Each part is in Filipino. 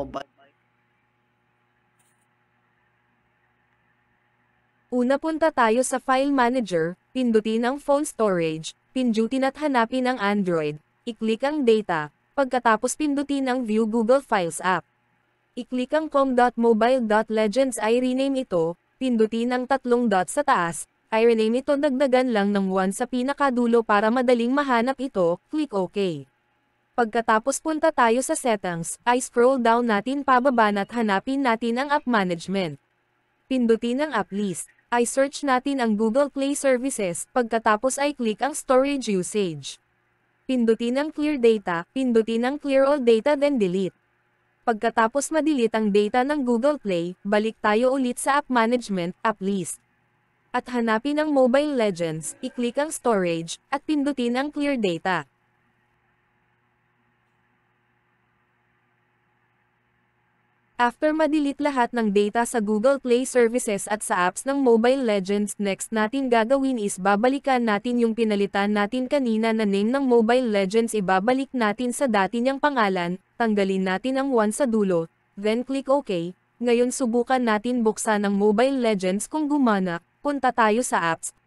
mobile. Una punta tayo sa File Manager, pindutin ang Phone Storage, pindutin at hanapin ang Android, i-click ang Data, pagkatapos pindutin ang View Google Files app. I-click ang com.mobile.legends i-rename ito, pindutin ang tatlong dot sa taas, i-rename ito dagdagan lang ng 1 sa pinakadulo para madaling mahanap ito, click OK. Pagkatapos punta tayo sa Settings, i-scroll down natin pababa at hanapin natin ang App Management. Pindutin ang App List. I-search natin ang Google Play Services, pagkatapos i-click ang Storage Usage. Pindutin ang Clear Data, pindutin ang Clear All Data then Delete. Pagkatapos ma-delete ang data ng Google Play, balik tayo ulit sa App Management, App List. At hanapin ang Mobile Legends, i-click ang Storage, at pindutin ang Clear Data. After ma-delete lahat ng data sa Google Play Services at sa apps ng Mobile Legends, next natin gagawin is babalikan natin yung pinalitan natin kanina na name ng Mobile Legends, ibabalik natin sa dati niyang pangalan, tanggalin natin ang 1 sa dulo, then click OK. Ngayon subukan natin buksan ang Mobile Legends kung gumana, punta tayo sa apps.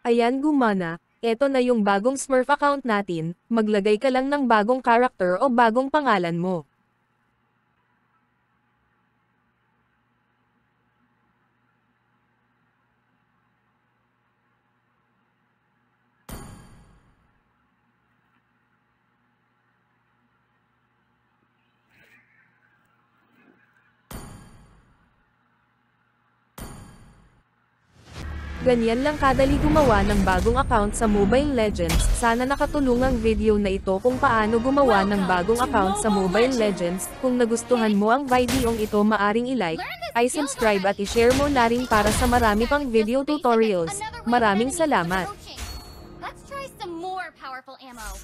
Ayan gumana, eto na yung bagong Smurf account natin, maglagay ka lang ng bagong character o bagong pangalan mo. Ganyan lang kadali gumawa ng bagong account sa Mobile Legends. Sana nakatulong ang video na ito kung paano gumawa ng bagong account sa Mobile Legends. Kung nagustuhan mo ang videong ito, maaring i-like, i-subscribe at i-share mo na rin para sa marami pang video tutorials. Maraming salamat! Let's try some more powerful ammo.